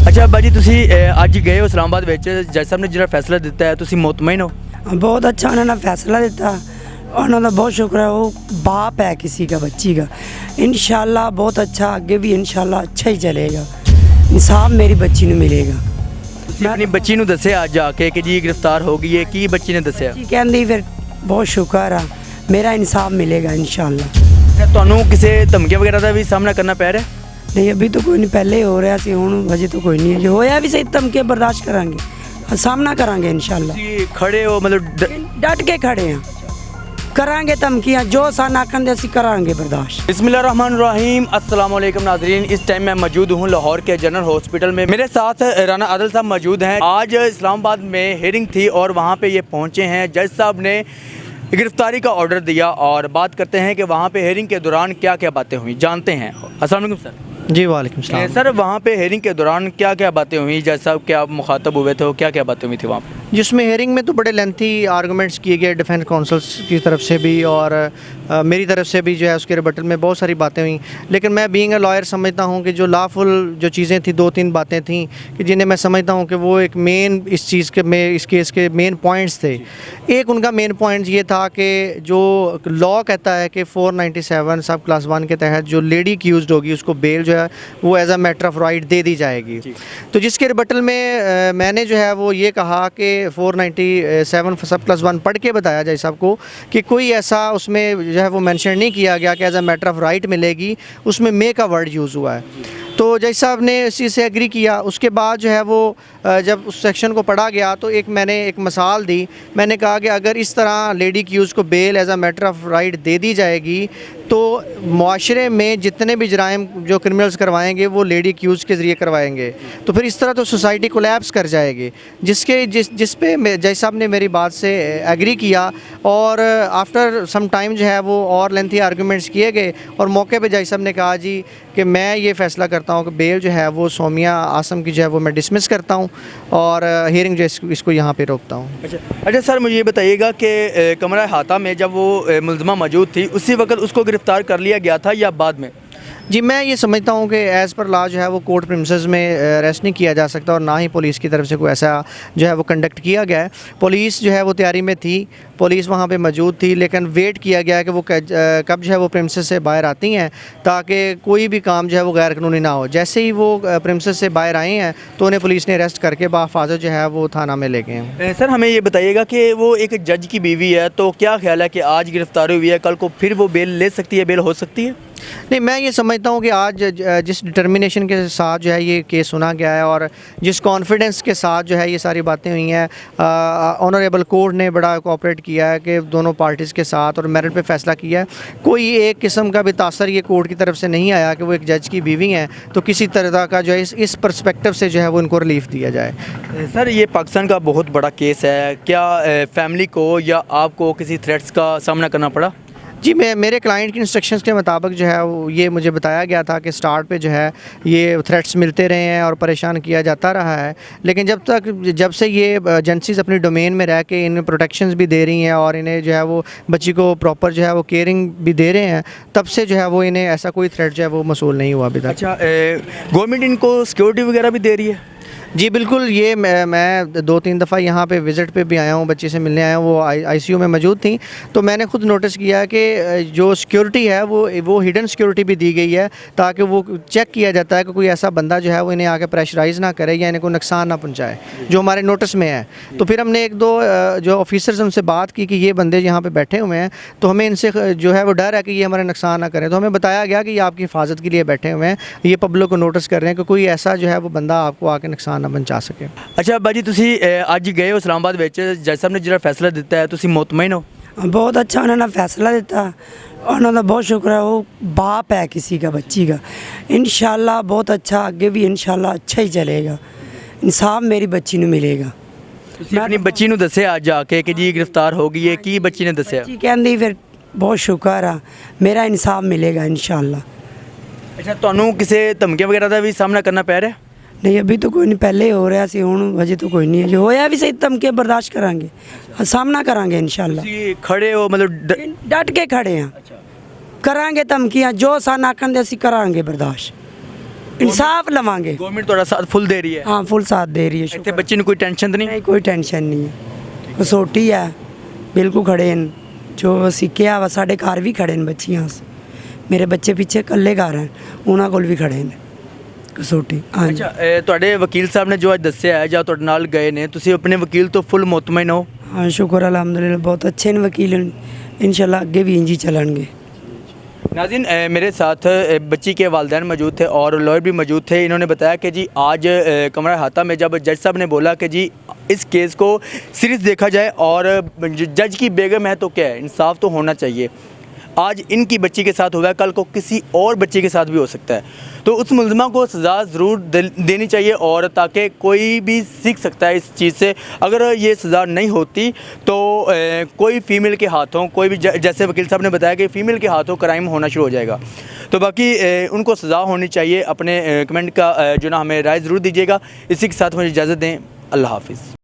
अच्छा बाजी तुसी ਅੱਜ ਗਏ ਹੋ ਇਸਲਾਮਾਬਾਦ ਵਿੱਚ ਜੱਜ ਸਾਹਿਬ ਨੇ ਜਿਹੜਾ ਫੈਸਲਾ ਦਿੱਤਾ ਹੈ ਤੁਸੀਂ ਮੁਤਮਈਨ ਹੋ? बहुत अच्छा उन्होंने फैसला दिता, उन्होंने बहुत शुक्र है। वो बाप है किसी का बच्ची का, इंशाल्लाह बहुत अच्छा आगे भी इंशाल्लाह अच्छा ही चलेगा, इंसाफ मेरी बच्ची ਨੂੰ ਮਿਲੇਗਾ। ਤੁਸੀਂ ਆਪਣੀ ਬੱਚੀ ਨੂੰ ਦੱਸਿਆ ਅੱਜ ਆ ਕੇ ਕਿ ਜੀ ਗ੍ਰਿਫਤਾਰ ਹੋ ਗਈ ਹੈ, ਕੀ ਬੱਚੀ ਨੇ ਦੱਸਿਆ? जी कहती फिर बहुत शुक्र है, मेरा इंसाफ मिलेगा इंशाल्लाह। ਅੱਛਾ ਤੁਹਾਨੂੰ ਕਿਸੇ ਧਮਕੀਆਂ ਵਗੈਰਾ ਦਾ ਵੀ ਸਾਹਮਣਾ ਕਰਨਾ ਪੈ ਰਿਹਾ? नहीं अभी तो कोई नहीं, पहले ही हो रहा सी, हुण अजे तो कोई नहीं है। जो होया भी सही धमकियां बर्दाश्त करांगे, सामना करांगे इंशाल्लाह। ਤੁਸੀਂ ਖੜੇ ਹੋ मतलब डट के खड़े हैं, करांगे धमकियां जो सन आखन दे असीं करांगे बर्दाश्त। बिस्मिल्लाहिर्रहमानिर्रहीम, अस्सलाम वालेकुम नाज़रीन। इस टाइम मैं मौजूद हूँ लाहौर के जनरल हॉस्पिटल में। मेरे साथ राना आदिल साहब मौजूद हैं। आज इस्लामाबाद में हियरिंग थी और वहाँ पे ये पहुँचे हैं। जज साहब ने गिरफ्तारी का ऑर्डर दिया और बात करते हैं कि वहाँ पे हियरिंग के दौरान क्या क्या बातें हुई, जानते हैं। अस्सलाम वालेकुम सर। जी वालेकुम सलाम। सर वहाँ पे हेयरिंग के दौरान क्या क्या बातें हुई, जज साहब क्या मुखातब हुए थे, क्या क्या बातें हुई थी वहाँ पे? जिसमें हेयरिंग में तो बड़े लेंथी आर्गूमेंट्स किए गए डिफेंस काउंसिल्स की तरफ से भी और मेरी तरफ से भी जो है उसके रिबटल में बहुत सारी बातें हुई। लेकिन मैं बीइंग अ लॉयर समझता हूँ कि जो लॉफुल जो चीज़ें थी, दो तीन बातें थी कि जिन्हें मैं समझता हूँ कि वो एक मेन इस चीज़ के में इस केस के मेन पॉइंट्स थे। एक उनका मेन पॉइंट ये था कि जो लॉ कहता है कि 497 सब क्लास 1 के तहत जो लेडी एक्यूज्ड होगी उसको बेल जो है वो as a matter of right दे दी जाएगी। तो जिसके रिबटल में मैंने जो है वो ये कहा कि 497 सब प्लस 1 पढ़ के बताया जाए सबको कि कोई ऐसा उसमें जो है वो मेंशन नहीं किया गया कि as a matter of right मिलेगी, उसमें मे का वर्ड यूज़ हुआ है। तो जज साहब ने इस चीज़ से एग्री किया। उसके बाद जो है वो जब उस सेक्शन को पढ़ा गया तो मैंने एक मिसाल दी। मैंने कहा कि अगर इस तरह लेडी एक्यूज़ को bail as a matter of right दे दी जाएगी तो मुआशरे में जितने भी जराइम जो क्रिमिनल्स करवाएंगे वो लेडी एक्यूज़ के ज़रिए करवाएंगे, तो फिर इस तरह तो सोसाइटी कोलैप्स कर जाएगी। जिस पे जज साहब ने मेरी बात से एग्री किया और आफ्टर सम टाइम जो है वो और लेंथी आर्गूमेंट्स किए गए और मौके पे जज साहब ने कहा जी कि मैं ये फ़ैसला करता हूँ कि बेल जो है वो सोमिया आसम की जो है वो मैं डिसमिस करता हूँ और हियरिंग जो इसको यहाँ पे रोकता हूँ। अच्छा सर मुझे ये बताइएगा कि कमरा हाता में जब वो मुलजमा मौजूद थी उसी वक्त उसको गिरफ़्तार कर लिया गया था या बाद में? जी मैं ये समझता हूँ कि एज़ पर लॉ जो है वो कोर्ट प्रिमिसेस में अरेस्ट नहीं किया जा सकता और ना ही पुलिस की तरफ से कोई ऐसा जो है वो कंडक्ट किया गया है। पुलिस जो है वो तैयारी में थी, पुलिस वहाँ पे मौजूद थी, लेकिन वेट किया गया है कि वो कब जो है वो प्रिमिसेस से बाहर आती हैं ताकि कोई भी काम जो है वो गैर कानूनी ना हो। जैसे ही वो प्रिमिसेस से बाहर आई हैं तो उन्हें पुलिस ने अरेस्ट करके बाहिफाजत जो है वो थाना में ले गए हैं। सर हमें ये बताइएगा कि वो एक जज की बीवी है, तो क्या ख्याल है कि आज गिरफ्तारी हुई है, कल को फिर वो बेल ले सकती है, बेल हो सकती है? नहीं मैं ये समझता हूँ कि आज जिस डिटर्मिनेशन के साथ जो है ये केस सुना गया है और जिस कॉन्फिडेंस के साथ जो है ये सारी बातें हुई हैं, ऑनरेबल कोर्ट ने बड़ा कोऑपरेट किया है कि दोनों पार्टीज़ के साथ और मेरिट पे फैसला किया है। कोई एक किस्म का भी तासर ये कोर्ट की तरफ से नहीं आया कि वो एक जज की बीवी हैं, तो किसी तरह का जो है इस पर्सपेक्टिव से जो है वो इनको रिलीफ दिया जाए। सर ये पाकिस्तान का बहुत बड़ा केस है, क्या फैमिली को या आपको किसी थ्रेट्स का सामना करना पड़ा? जी मेरे क्लाइंट की इंस्ट्रक्शंस के मुताबिक जो है वो ये मुझे बताया गया था कि स्टार्ट पे जो है ये थ्रेट्स मिलते रहे हैं और परेशान किया जाता रहा है, लेकिन जब से ये एजेंसीज़ अपनी डोमेन में रह के इन्हें प्रोटेक्शंस भी दे रही हैं और इन्हें जो है वो बच्ची को प्रॉपर जो है वो केयरिंग भी दे रहे हैं, तब से जो है वो इन्हें ऐसा कोई थ्रेट जो है वो मसूल नहीं हुआ अभी तक। अच्छा गवर्नमेंट इनको सिक्योरिटी वगैरह भी दे रही है? जी बिल्कुल, ये मैं 2-3 दफ़ा यहाँ पे विज़िट पे भी आया हूँ, बच्ची से मिलने आया हूँ, वो आईसीयू में मौजूद थी, तो मैंने खुद नोटिस किया कि जो सिक्योरिटी है वो हिडन सिक्योरिटी भी दी गई है ताकि वो चेक किया जाता है कि कोई ऐसा बंदा जो है वो इन्हें आके प्रेशराइज़ ना करे या इन्हें कोई नुकसान ना पहुँचाए, जो हमारे नोटिस में है। तो फिर हमने 1-2 जो ऑफिसर्स उनसे बात की कि ये बंदे यहाँ पर बैठे हुए हैं, तो हमें इनसे जो है वो डर है कि ये हमारे नुकसान ना करें, तो हमें बताया गया कि ये आपकी हिफाजत के लिए बैठे हुए हैं, ये पब्लिक को नोटिस कर रहे हैं कि कोई ऐसा जो है वो बंदा आपको आके नुकसान ना पहुँचा सके। अच्छा बाजी तुसी ਅੱਜ ਗਏ ਹੋ ਇਸਲਾਮਾਬਾਦ ਵਿੱਚ ਜੱਜ ਸਾਹਿਬ ਨੇ ਜਿਹੜਾ ਫੈਸਲਾ ਦਿੱਤਾ ਹੈ ਤੁਸੀਂ ਮੁਤਮਈਨ ਹੋ? बहुत अच्छा उन्होंने फैसला दिता, उन्होंने बहुत शुक्र है। वो बाप है किसी का बच्ची का, इंशाल्लाह बहुत अच्छा आगे भी इंशाल्लाह अच्छा ही चलेगा, इंसाफ मेरी बच्ची ਨੂੰ मिलेगा। ਤੁਸੀਂ ਆਪਣੀ ਬੱਚੀ ਨੂੰ ਦੱਸਿਆ ਅੱਜ ਆ ਕੇ ਕਿ ਜੀ ਗ੍ਰਿਫਤਾਰ ਹੋ ਗਈ ਹੈ, ਕੀ ਬੱਚੀ ਨੇ ਦੱਸਿਆ? बच्ची कहती फिर बहुत शुक्र है, मेरा इंसाफ मिलेगा इंशाल्लाह। अच्छा ਤੁਹਾਨੂੰ ਕਿਸੇ ਧਮਕੀਆਂ ਵਗੈਰਾ ਦਾ ਵੀ ਸਾਹਮਣਾ ਕਰਨਾ ਪੈ ਰਿਹਾ? नहीं अभी तो कोई नहीं, पहले ही हो रहा सी, हुण अजे तो कोई नहीं है। जो होया भी सही धमकियां बर्दाश्त करांगे, सामना करांगे इंशाल्लाह। ਤੁਸੀਂ ਖੜੇ ਹੋ मतलब डट के खड़े हैं, करांगे धमकियां जो सन आखन दे असीं करांगे बर्दाश्त। ਇਨਸਾਫ ਲਵਾਂਗੇ। ਗਵਰਨਮੈਂਟ ਤੁਹਾਡਾ ਸਾਥ ਫੁੱਲ ਦੇ ਰਹੀ ਹੈ? ਹਾਂ ਫੁੱਲ ਸਾਥ ਦੇ ਰਹੀ ਹੈ। ਇੱਥੇ ਬੱਚੇ ਨੂੰ ਕੋਈ ਟੈਨਸ਼ਨ ਤਾਂ ਨਹੀਂ? ਨਹੀਂ ਕੋਈ ਟੈਨਸ਼ਨ ਨਹੀਂ ਹੈ। ਕਸੋਟੀ ਹੈ ਬਿਲਕੁਲ ਖੜੇ ਹਨ। ਜੋ ਅਸੀਂ ਕਿਹਾ ਵਾ ਸਾਡੇ ਘਰ ਵੀ ਖੜੇ ਨੇ ਬੱਚੀਆਂ। ਮੇਰੇ ਬੱਚੇ ਪਿੱਛੇ ਇਕੱਲੇ ਘਰ ਹਨ, ਉਹਨਾਂ ਕੋਲ ਵੀ ਖੜੇ ਨੇ ਕਸੋਟੀ। ਹਾਂਜੀ ਅੱਛਾ ਤੁਹਾਡੇ ਵਕੀਲ ਸਾਹਿਬ ਨੇ ਜੋ ਅੱਜ ਦੱਸਿਆ ਹੈ ਜਾਂ ਤੁਹਾਡੇ ਨਾਲ ਗਏ ਨੇ, ਤੁਸੀਂ ਆਪਣੇ ਵਕੀਲ ਤੋਂ ਫੁੱਲ ਮੁਤਮਿਨ ਹੋ? ਹਾਂ ਸ਼ੁਕਰ ਅਲਹਮਦੁਲਿਲਾ ਬਹੁਤ अच्छे ने वकील इंशाल्लाह आगे भी इंज ही चलेंगे। नाज़रीन मेरे साथ बच्ची के वालिदैन मौजूद थे और लॉयर भी मौजूद थे। इन्होंने बताया कि जी आज कमरा हाता में जब जज साहब ने बोला कि जी इस केस को सीरियस देखा जाए और जज की बेगम है तो क्या है, इंसाफ तो होना चाहिए। आज इनकी बच्ची के साथ हुआ है, कल को किसी और बच्चे के साथ भी हो सकता है, तो उस मुलज़मा को सज़ा ज़रूर देनी चाहिए और ताकि कोई भी सीख सकता है इस चीज़ से। अगर ये सज़ा नहीं होती तो कोई फ़ीमेल के हाथों, कोई भी जैसे वकील साहब ने बताया कि फ़ीमेल के हाथों क्राइम होना शुरू हो जाएगा। तो बाकी उनको सज़ा होनी चाहिए। अपने कमेंट का जो ना हमें राय ज़रूर दीजिएगा। इसी के साथ मुझे इजाज़त दें। अल्लाह हाफ़िज़।